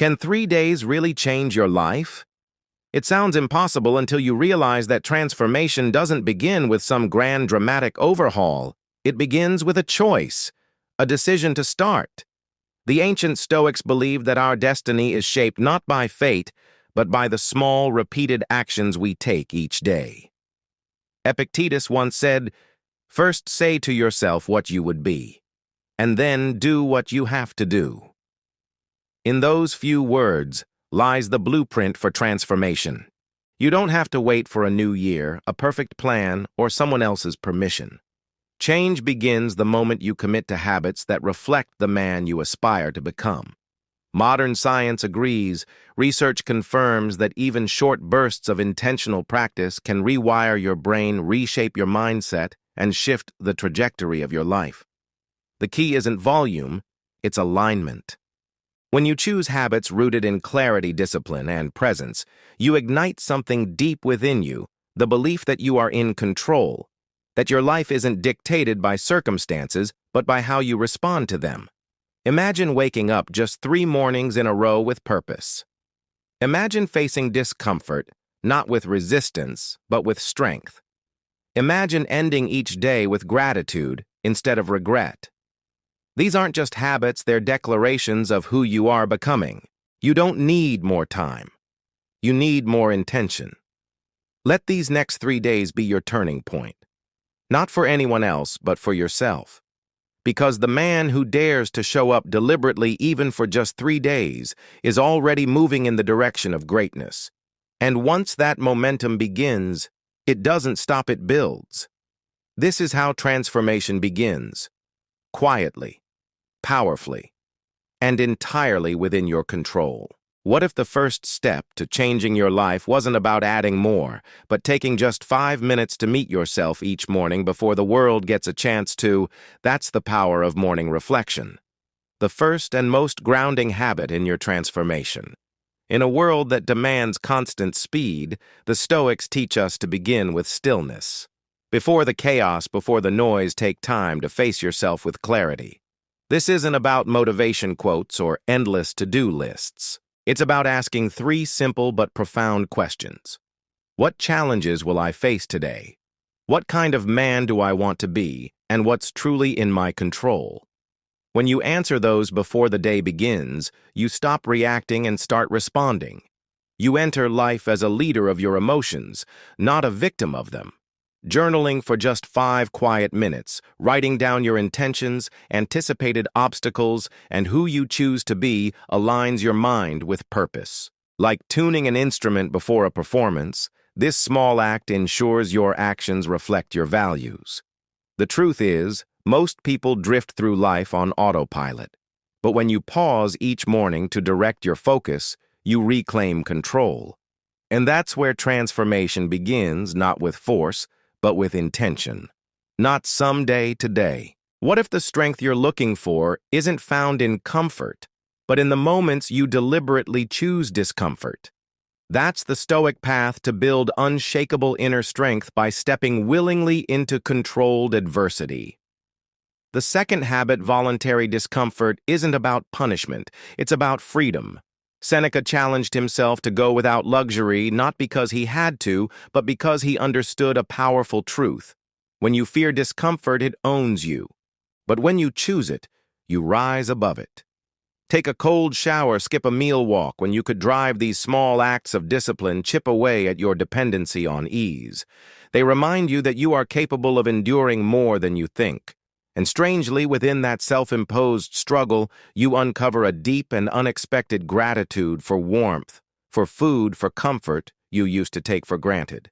Can 3 days really change your life? It sounds impossible until you realize that transformation doesn't begin with some grand dramatic overhaul. It begins with a choice, a decision to start. The ancient Stoics believed that our destiny is shaped not by fate, but by the small, repeated actions we take each day. Epictetus once said, "First say to yourself what you would be, and then do what you have to do." In those few words lies the blueprint for transformation. You don't have to wait for a new year, a perfect plan, or someone else's permission. Change begins the moment you commit to habits that reflect the man you aspire to become. Modern science agrees. Research confirms that even short bursts of intentional practice can rewire your brain, reshape your mindset, and shift the trajectory of your life. The key isn't volume, it's alignment. When you choose habits rooted in clarity, discipline, and presence, you ignite something deep within you, the belief that you are in control, that your life isn't dictated by circumstances, but by how you respond to them. Imagine waking up just 3 mornings in a row with purpose. Imagine facing discomfort, not with resistance, but with strength. Imagine ending each day with gratitude instead of regret. These aren't just habits, they're declarations of who you are becoming. You don't need more time. You need more intention. Let these next 3 days be your turning point. Not for anyone else, but for yourself. Because the man who dares to show up deliberately even for just 3 days is already moving in the direction of greatness. And once that momentum begins, it doesn't stop, it builds. This is how transformation begins. Quietly, powerfully, and entirely within your control. What if the first step to changing your life wasn't about adding more, but taking just 5 minutes to meet yourself each morning before the world gets a chance to? That's the power of morning reflection. The first and most grounding habit in your transformation. In a world that demands constant speed, the Stoics teach us to begin with stillness. Before the chaos, before the noise, take time to face yourself with clarity. This isn't about motivation quotes or endless to-do lists. It's about asking 3 simple but profound questions. What challenges will I face today? What kind of man do I want to be? And what's truly in my control? When you answer those before the day begins, you stop reacting and start responding. You enter life as a leader of your emotions, not a victim of them. Journaling for just 5 quiet minutes, writing down your intentions, anticipated obstacles, and who you choose to be aligns your mind with purpose. Like tuning an instrument before a performance, this small act ensures your actions reflect your values. The truth is, most people drift through life on autopilot. But when you pause each morning to direct your focus, you reclaim control. And that's where transformation begins, not with force, but with intention. Not someday, today. What if the strength you're looking for isn't found in comfort, but in the moments you deliberately choose discomfort? That's the Stoic path to build unshakable inner strength by stepping willingly into controlled adversity. The second habit, voluntary discomfort, isn't about punishment, it's about freedom. Seneca challenged himself to go without luxury not because he had to, but because he understood a powerful truth. When you fear discomfort, it owns you. But when you choose it, you rise above it. Take a cold shower, skip a meal walk, when you could drive these small acts of discipline chip away at your dependency on ease. They remind you that you are capable of enduring more than you think. And strangely, within that self-imposed struggle, you uncover a deep and unexpected gratitude for warmth, for food, for comfort you used to take for granted.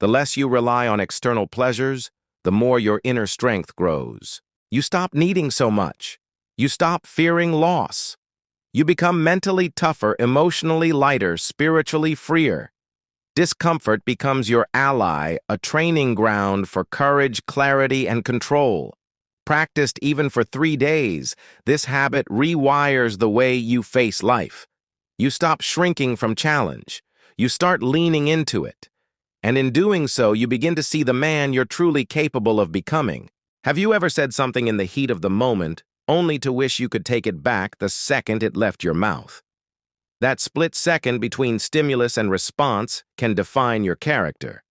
The less you rely on external pleasures, the more your inner strength grows. You stop needing so much. You stop fearing loss. You become mentally tougher, emotionally lighter, spiritually freer. Discomfort becomes your ally, a training ground for courage, clarity, and control. Practiced even for 3 days, this habit rewires the way you face life. You stop shrinking from challenge. You start leaning into it. And in doing so, you begin to see the man you're truly capable of becoming. Have you ever said something in the heat of the moment, only to wish you could take it back the second it left your mouth? That split second between stimulus and response can define your character.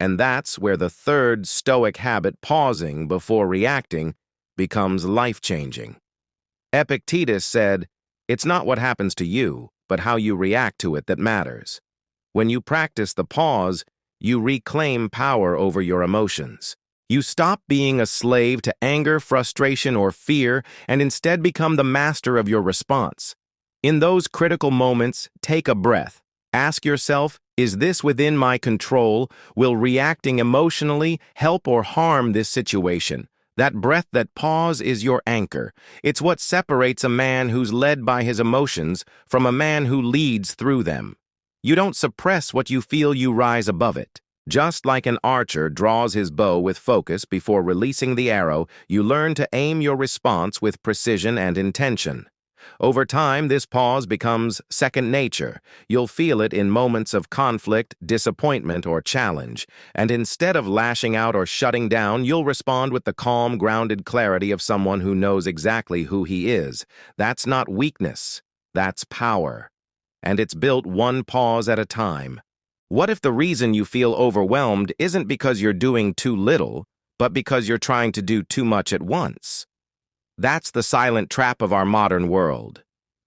And that's where the third Stoic habit, pausing before reacting, becomes life-changing. Epictetus said, "It's not what happens to you, but how you react to it that matters." When you practice the pause, you reclaim power over your emotions. You stop being a slave to anger, frustration, or fear, and instead become the master of your response. In those critical moments, take a breath. Ask yourself, is this within my control? Will reacting emotionally help or harm this situation? That breath, that pause, is your anchor. It's what separates a man who's led by his emotions from a man who leads through them. You don't suppress what you feel, you rise above it. Just like an archer draws his bow with focus before releasing the arrow, you learn to aim your response with precision and intention. Over time, this pause becomes second nature. You'll feel it in moments of conflict, disappointment, or challenge. And instead of lashing out or shutting down, you'll respond with the calm, grounded clarity of someone who knows exactly who he is. That's not weakness. That's power. And it's built one pause at a time. What if the reason you feel overwhelmed isn't because you're doing too little, but because you're trying to do too much at once? That's the silent trap of our modern world.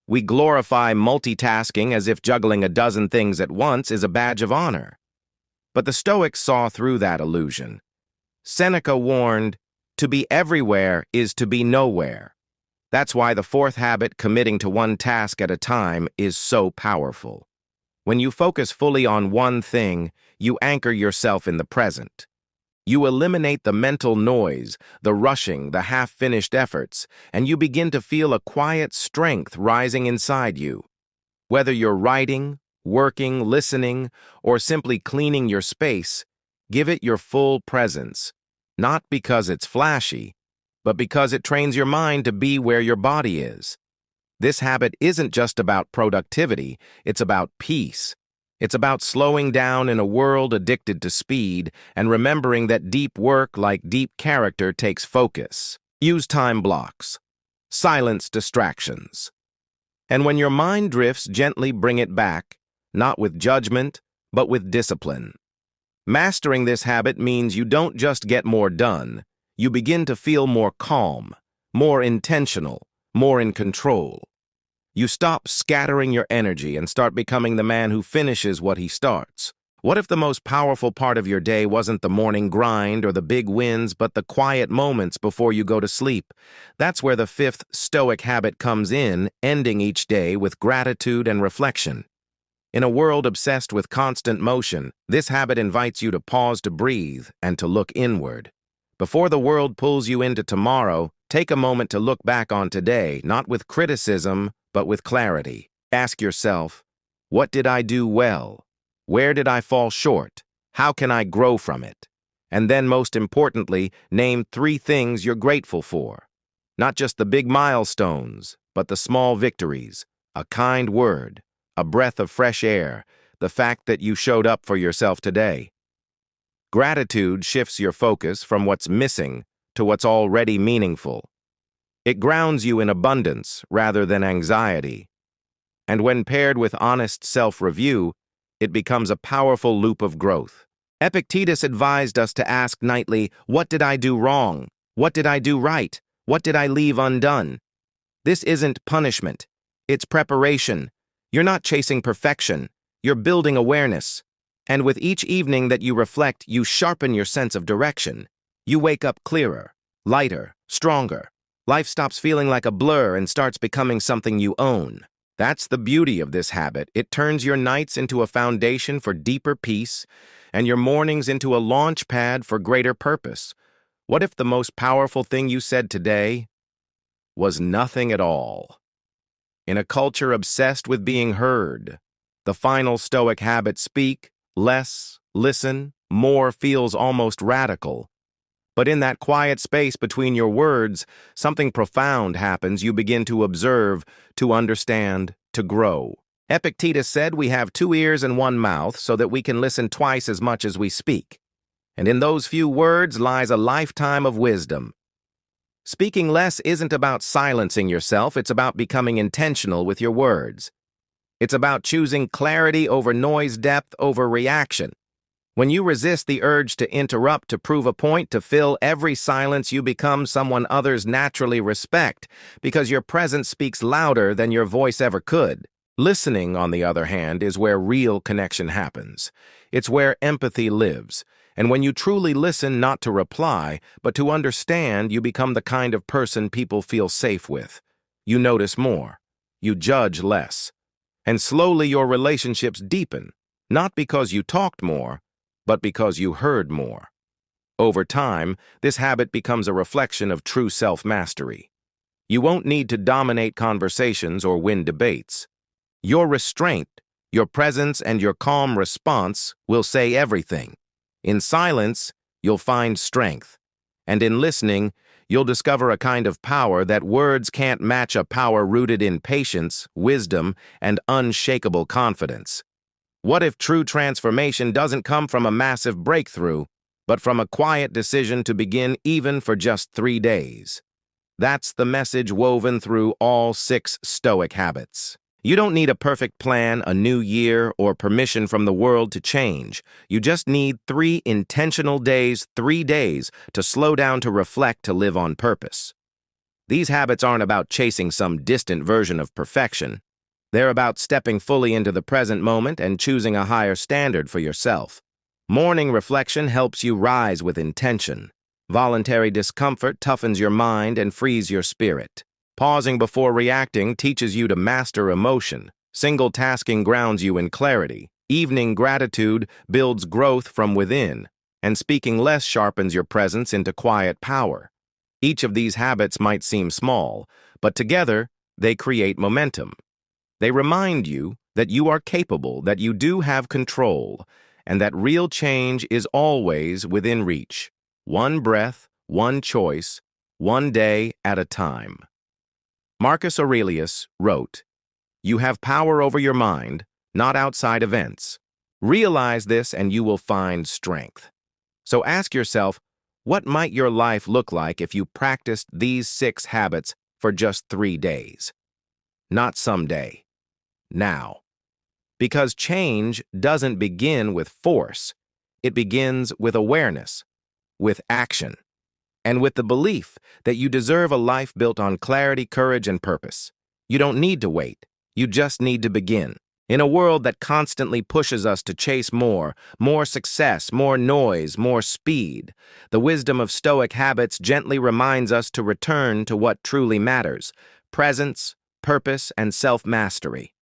We glorify multitasking as if juggling a dozen things at once is a badge of honor. But the Stoics saw through that illusion. Seneca warned, "To be everywhere is to be nowhere." That's why the fourth habit, committing to one task at a time, is so powerful. When you focus fully on one thing, you anchor yourself in the present. You eliminate the mental noise, the rushing, the half-finished efforts, and you begin to feel a quiet strength rising inside you. Whether you're writing, working, listening, or simply cleaning your space, give it your full presence, not because it's flashy, but because it trains your mind to be where your body is. This habit isn't just about productivity, it's about peace. It's about slowing down in a world addicted to speed and remembering that deep work, like deep character, takes focus. Use time blocks. Silence distractions. And when your mind drifts, gently bring it back, not with judgment, but with discipline. Mastering this habit means you don't just get more done, you begin to feel more calm, more intentional, more in control. You stop scattering your energy and start becoming the man who finishes what he starts. What if the most powerful part of your day wasn't the morning grind or the big wins, but the quiet moments before you go to sleep? That's where the fifth Stoic habit comes in, ending each day with gratitude and reflection. In a world obsessed with constant motion, this habit invites you to pause, to breathe, and to look inward. Before the world pulls you into tomorrow, take a moment to look back on today, not with criticism, but with clarity. Ask yourself, what did I do well? Where did I fall short? How can I grow from it? And then, most importantly, name 3 things you're grateful for. Not just the big milestones, but the small victories, a kind word, a breath of fresh air, the fact that you showed up for yourself today. Gratitude shifts your focus from what's missing to what's already meaningful. It grounds you in abundance rather than anxiety. And when paired with honest self-review, it becomes a powerful loop of growth. Epictetus advised us to ask nightly, what did I do wrong? What did I do right? What did I leave undone? This isn't punishment. It's preparation. You're not chasing perfection. You're building awareness. And with each evening that you reflect, you sharpen your sense of direction. You wake up clearer, lighter, stronger. Life stops feeling like a blur and starts becoming something you own. That's the beauty of this habit. It turns your nights into a foundation for deeper peace and your mornings into a launch pad for greater purpose. What if the most powerful thing you said today was nothing at all? In a culture obsessed with being heard, the final Stoic habit, speak less, listen more, feels almost radical. But in that quiet space between your words, something profound happens. You begin to observe, to understand, to grow. Epictetus said we have 2 ears and 1 mouth so that we can listen twice as much as we speak. And in those few words lies a lifetime of wisdom. Speaking less isn't about silencing yourself, it's about becoming intentional with your words. It's about choosing clarity over noise, depth over reaction. When you resist the urge to interrupt, to prove a point, to fill every silence, you become someone others naturally respect because your presence speaks louder than your voice ever could. Listening, on the other hand, is where real connection happens. It's where empathy lives. And when you truly listen, not to reply, but to understand, you become the kind of person people feel safe with. You notice more. You judge less. And slowly your relationships deepen, not because you talked more, but because you heard more. Over time, this habit becomes a reflection of true self-mastery. You won't need to dominate conversations or win debates. Your restraint, your presence, and your calm response will say everything. In silence, you'll find strength. And in listening, you'll discover a kind of power that words can't match, a power rooted in patience, wisdom, and unshakable confidence. What if true transformation doesn't come from a massive breakthrough, but from a quiet decision to begin even for just 3 days? That's the message woven through all 6 Stoic habits. You don't need a perfect plan, a new year, or permission from the world to change. You just need 3 intentional days, 3 days, to slow down, to reflect, to live on purpose. These habits aren't about chasing some distant version of perfection. They're about stepping fully into the present moment and choosing a higher standard for yourself. Morning reflection helps you rise with intention. Voluntary discomfort toughens your mind and frees your spirit. Pausing before reacting teaches you to master emotion. Single tasking grounds you in clarity. Evening gratitude builds growth from within. And speaking less sharpens your presence into quiet power. Each of these habits might seem small, but together they create momentum. They remind you that you are capable, that you do have control, and that real change is always within reach. One breath, one choice, one day at a time. Marcus Aurelius wrote, "You have power over your mind, not outside events. Realize this and you will find strength." So ask yourself, what might your life look like if you practiced these 6 habits for just 3 days? Not someday. Now. Because change doesn't begin with force. It begins with awareness, with action, and with the belief that you deserve a life built on clarity, courage, and purpose. You don't need to wait. You just need to begin. In a world that constantly pushes us to chase more success, more noise, more speed, the wisdom of Stoic habits gently reminds us to return to what truly matters: presence, purpose, and self-mastery.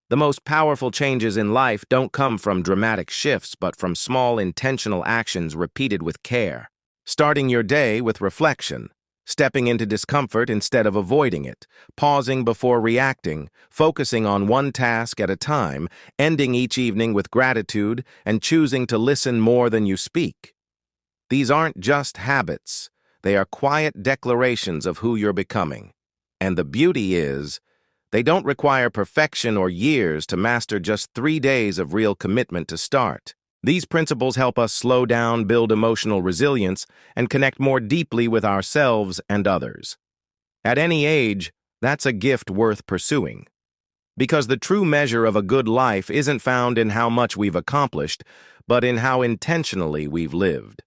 The most powerful changes in life don't come from dramatic shifts, but from small, intentional actions repeated with care. Starting your day with reflection, stepping into discomfort instead of avoiding it, pausing before reacting, focusing on one task at a time, ending each evening with gratitude, and choosing to listen more than you speak. These aren't just habits. They are quiet declarations of who you're becoming. And the beauty is, they don't require perfection or years to master, just 3 days of real commitment to start. These principles help us slow down, build emotional resilience, and connect more deeply with ourselves and others. At any age, that's a gift worth pursuing. Because the true measure of a good life isn't found in how much we've accomplished, but in how intentionally we've lived.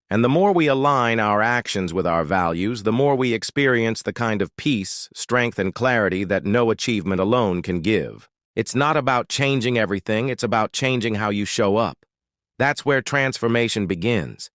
And the more we align our actions with our values, the more we experience the kind of peace, strength, and clarity that no achievement alone can give. It's not about changing everything, it's about changing how you show up. That's where transformation begins.